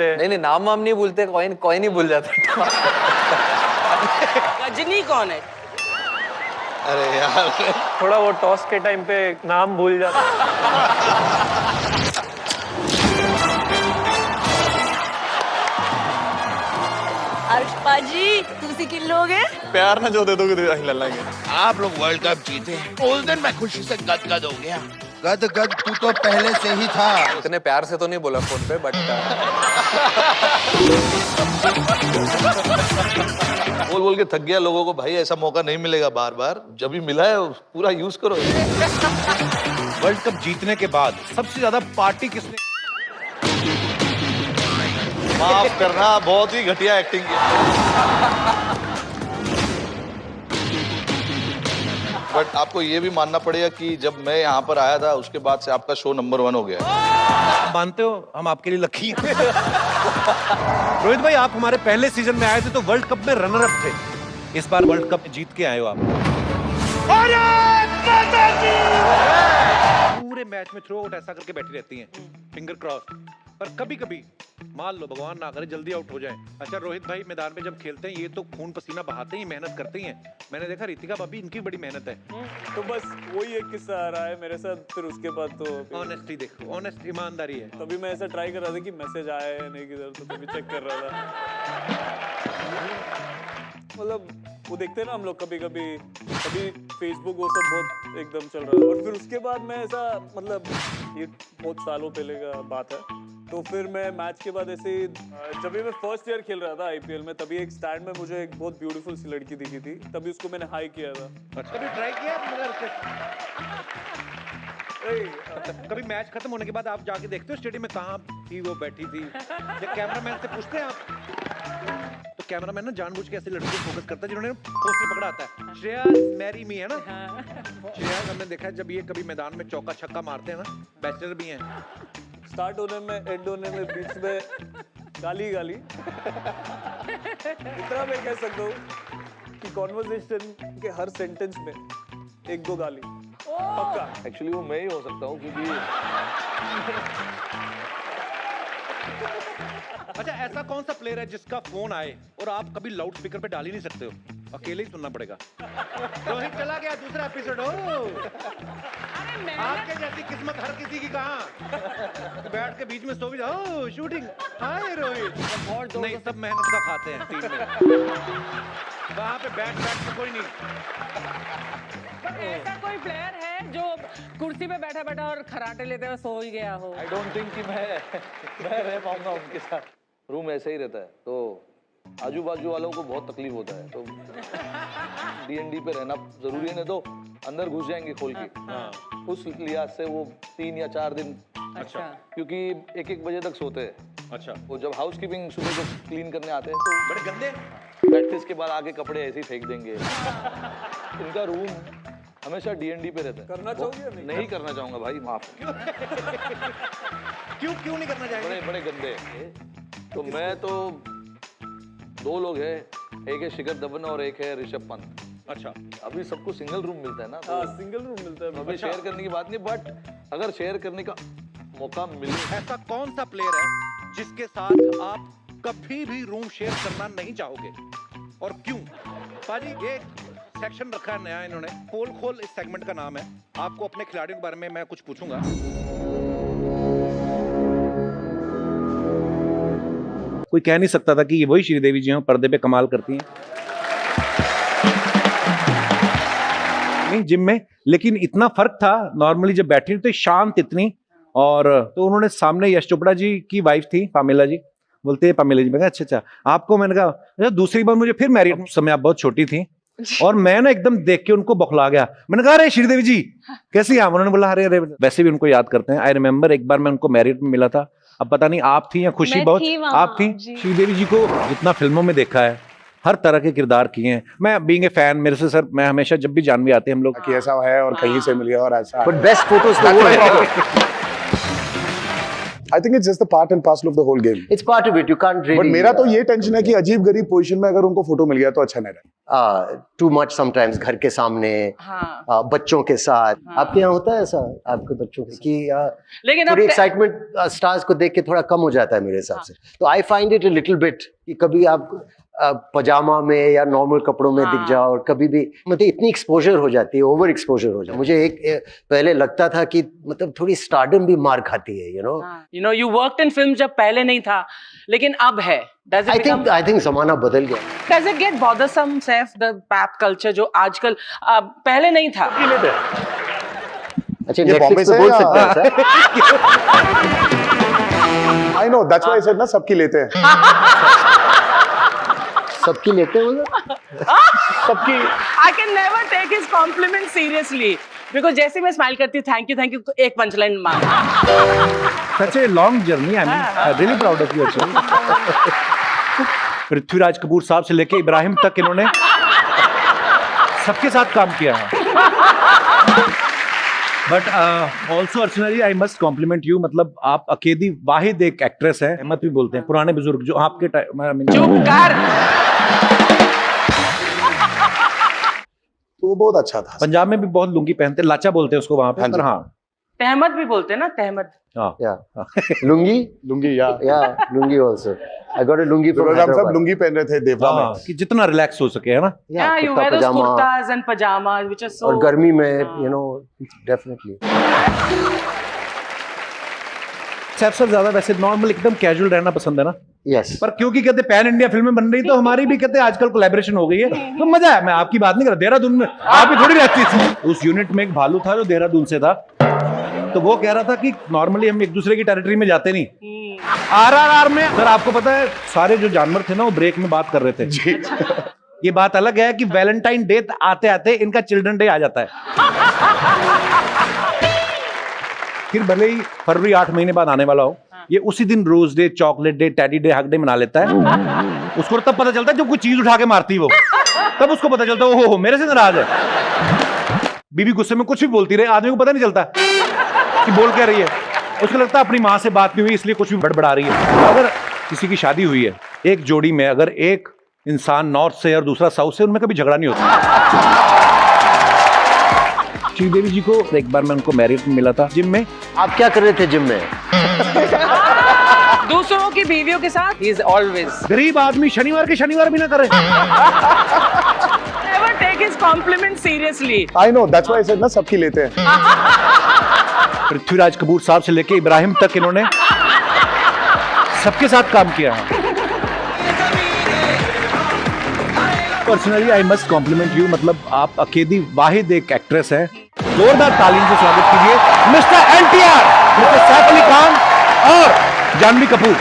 नहीं नहीं, नाम वाम नहीं भूलते, कॉइन कॉइन ही भूल जाता। गजनी कौन है? अरे यार थोड़ा वो टॉस के टाइम पे नाम भूल जाता। अर्शपा जी तुसी किन लोग हैं? प्यार ना जो दे दोगे तो हिला लेंगे। आप लोग वर्ल्ड कप जीते, उस दिन मैं खुशी से गदगद हो गया। गद तू तो पहले से ही था। इतने प्यार से तो नहीं बोला फोन पे, बट बोल बोल के थक गया लोगों को, भाई ऐसा मौका नहीं मिलेगा बार बार, जब भी मिला है पूरा यूज करो। वर्ल्ड कप जीतने के बाद सबसे ज्यादा पार्टी किसने? माफ करना, बहुत ही घटिया एक्टिंग की। बट आपको ये भी मानना पड़ेगा कि जब मैं यहाँ पर आया था उसके बाद से आपका शो नंबर 1 हो गया। आप मानते हो हम आपके लिए लकी हैं। रोहित भाई, आप हमारे पहले सीजन में आए थे तो वर्ल्ड कप में रनर अप थे, इस बार वर्ल्ड कप जीत के आए हो आप। पूरे मैच में थ्रो आउट ऐसा करके बैठी रहती हैं, फिंगर क्रॉस। पर कभी कभी मान लो भगवान ना करे जल्दी आउट हो जाए। अच्छा रोहित भाई, मैदान में जब खेलते हैं ये तो खून पसीना बहाते ही मेहनत करते ही हैं। मैंने देखा रितिका भाभी, इनकी बड़ी मेहनत है। तो बस वही एक किस्सा आ रहा है मेरे साथ। फिर उसके बाद तो ऑनेस्टी देखो, ऑनेस्ट ईमानदारी है। तभी मैं ऐसा ट्राई कर रहा था कि मैसेज आया है नहीं किधर, तो तभी चेक कर रहा था। मतलब वो देखते हैं ना हम लोग कभी कभी, कभी फेसबुक वो सब बहुत एकदम चल रहा है। और फिर उसके बाद मैं ऐसा, मतलब ये बहुत सालों पहले का बात है, तो फिर मैं मैच के बाद ऐसे जब भी मैं फर्स्ट ईयर खेल रहा था आईपीएल में, तभी एक स्टैंड में मुझे एक बहुत ब्यूटीफुल सी लड़की दिखी थी, तभी उसको मैंने हाई किया था। कभी ट्राई किया कभी मैच खत्म होने के बाद आप जाके देखते हो स्टेडियम में कहाँ थी वो बैठी थी? जब कैमरामैन से पूछते हैं आप, तो कैमरामैन ना जानबूझ के ऐसे लड़कियों को फोकस करता है जिन्होंने पोस्टर पकड़ा आता है, श्रेया मैरी मी, है ना? श्रेया हमने देखा है जब ये कभी मैदान में चौका छक्का मारते हैं ना, बैचलर भी हैं, स्टार्ट होने में, एंड होने में, बीच में गाली गाली। इतना मैं कह सकता हूँ कि कॉन्वर्सेशन के हर सेंटेंस में 1-2 गाली पक्का। एक्चुअली वो मैं ही हो सकता हूँ क्योंकि अच्छा ऐसा कौन सा प्लेयर है जिसका फोन आए और आप कभी लाउड स्पीकर पे डाल ही नहीं सकते हो, अकेले ही सुनना पड़ेगा? रोहित चला गया दूसरा एपिसोड। आपके जैसी किस्मत हर किसी की कहाँ, बैठ के बीच में सो भी जाओ, शूटिंग। हाय रोहित नहीं, सब मेहनत का खाते हैं टीम में, वहाँ पे बैठ के कोई नहीं। ऐसा कोई प्लेयर है जो कुर्सी पे बैठा बैठा और खराटे लेते हुए सो ही गया हो? आई डोंट थिंक कि मैं रह पाऊंगा उनके साथ। रूम ऐसे ही रहता है तो आजू बाजू वालों को बहुत तकलीफ होता है, तो D&D पे रहना जरूरी है, नहीं तो अंदर घुस जाएंगे खोल के। उस लिहाज से वो 3 या 4 दिन, अच्छा, क्योंकि 1-1 बजे तक सोते हैं। अच्छा, वो जब हाउसकीपिंग सुबह को क्लीन करने आते हैं तो बड़े गंदे प्रैक्टिस के बाद आके कपड़े ऐसे ही फेंक देंगे। इनका रूम हमेशा D&D पे रहता है। करना चाहोगे या नहीं? नहीं करना चाहूंगा भाई, माफ। क्यों नहीं करना चाहिए? बड़े बड़े गंदे हैं। तो मैं तो 2 लोग हैं, एक है शिखर धवन और एक है ऋषभ पंत। अच्छा, अभी सबको सिंगल रूम मिलता है ना, तो हाँ सिंगल रूम मिलता है। अभी शेयर करने की बात नहीं, बट अगर शेयर करने का मौका मिले। ऐसा कौन सा प्लेयर है जिसके साथ आप कभी भी रूम शेयर करना नहीं चाहोगे और क्यों? पाजी ये सेक्शन रखा है नया इन्होंने, पोल खोल इस सेगमेंट का नाम है। आपको अपने खिलाड़ियों के बारे में मैं कुछ पूछूंगा। कोई कह नहीं सकता था कि ये वही श्रीदेवी जी हैं, पर्दे पे कमाल करती हैं नहीं जिम में, लेकिन इतना फर्क था। नॉर्मली जब बैठी तो शांत इतनी, और तो उन्होंने सामने यश चोपड़ा जी की वाइफ थी पामेला जी, बोलते हैं पामेला जी। मैं कहा अच्छा, आपको मैंने कहा दूसरी बार मुझे फिर मैरिड समय आप बहुत छोटी थी, और मैं ना एकदम देख के उनको बौखला गया। मैंने कहा अरे श्रीदेवी जी कैसी हैं? उन्होंने बोला अरे अरे, वैसे भी उनको याद करते हैं। आई रिमेम्बर एक बार मैं उनको मैरिड में मिला था, अब पता नहीं आप थी या खुशी, बहुत आप थी। श्रीदेवी जी को जितना फिल्मों में देखा है, हर तरह के किरदार किए हैं। मैं बीइंग ए फैन, मेरे से सर मैं हमेशा जब भी जानवी आते हैं हम लोग कि ऐसा है और कहीं से मिल गया और ऐसा, बट बेस्ट फोटोज तो वो है। I think it's just the part and parcel of the whole game. It's part of it. You can't really. But मेरा तो ये टेंशन है कि अजीब गरीब पोजीशन में अगर उनको फोटो मिल गया तो अच्छा नहीं रहा. Too much sometimes घर के सामने, बच्चों के साथ. आपके यहाँ होता है ऐसा आपके बच्चों के कि लेकिन थोड़ी एक्साइटमेंट स्टार्स को देख के थोड़ा कम हो जाता है मेरे हिसाब से. तो I find it a little bit कि कभी आप पजामा में या नॉर्मल कपड़ों में दिख जाओ और कभी भी मतलब इतनी एक्सपोजर हो जाती है, ओवर एक्सपोजर हो जाती है. मुझे एक पहले लगता था कि मतलब थोड़ी स्टारडम भी मार खाती है, you know you worked in film जब पहले नहीं था लेकिन अब है. Does it I think जमाना बदल गया. Does it get bothersome, Saif, the pap culture जो आजकल पहले नहीं था? अच्छा नेटफ्लिक्स पे बोल सकते हैं sir. I know, that's why I said ना सबकी लेते हैं. सबकी लेते हैं सबकी. I can never take his compliment seriously because जैसे मैं स्माइल करती हूँ थैंक यू तो एक पंचलाइन मार. Such a long journey. I mean, I'm really proud of you actually. Prithviraj Kapoor साहब से लेके इब्राहिम तक इन्होंने सबके साथ काम किया है. But also Archana ji, I must compliment you. मतलब आप अकेली वाहिद एक एक्ट्रेस है, अहमद भी बोलते हैं, पुराने बुजुर्ग जो आपके चुप कर. तो वो बहुत अच्छा था. पंजाब में भी बहुत लुंगी पहनते, लाचा बोलते हैं उसको वहां पे. हाँ, तहमद भी बोलते हैं ना, तहमद. लुंगी या lungi also. I got a lungi from हम सब लुंगी पहन रहे थे देवरा में कि जितना रिलैक्स हो सके, है ना. Yeah, you wear those kurtas and pajamas which are so. और गर्मी में डेफिनेटली. सैफ सर ज्यादा वैसे नॉर्मल एकदम कैजुअल रहना पसंद है ना. यस. पर क्योंकि कहते पैन इंडिया फिल्में बन रही तो हमारी भी कहते आजकल कोलैबोरेशन हो गई है तो मजा है. मैं आपकी बात नहीं कर रहा, देहरादून में आप भी थोड़ी रहती थी. उस यूनिट में एक भालू था जो देहरादून से था, तो वो कह रहा था कि नॉर्मली हम एक दूसरे की टेरिटरी में जाते नहीं. RRR में सर आपको पता है सारे जो जानवर थे ना वो ब्रेक में बात कर रहे थे जी. ये बात अलग है कि वैलेंटाइन डे आते आते इनका चिल्ड्रन डे आ जाता है. फिर भले ही फरवरी 8 महीने बाद आने वाला हो, ये उसी दिन rose day, chocolate day, teddy day, hug day मना लेता है. उसको तब पता चलता है जब कोई चीज उठा के मारती वो, तब उसको पता चलता है ओहो मेरे से नाराज है. बीवी गुस्से में कुछ भी बोलती रहे, आदमी को पता नहीं चलता कि बोल क्या रही है. उसको लगता है अपनी माँ से बात नहीं हुई इसलिए कुछ भी बड़बड़ा रही है. अगर किसी की शादी हुई है, एक जोड़ी में अगर एक इंसान नॉर्थ से और दूसरा साउथ से, उनमें कभी झगड़ा नहीं होता. श्रीदेवी जी को एक बार मैं उनको मैरिड मिला था जिम में. आप क्या कर रहे थे जिम में? दूसरों की बीवियों के साथ. He is always. गरीब आदमी शनिवार के शनिवार भी ना करे. Never take his compliment seriously. I know, that's why I said ना सबकी लेते हैं. पृथ्वीराज कपूर साहब से लेके इब्राहिम तक इन्होंने सबके साथ काम किया है. Personally I must compliment you. मतलब आप अकेली वाहिद एक एक्ट्रेस है. जोरदार तालीम से स्वागत कीजिए mister NTR, mister Saif Ali Khan और जानवी कपूर.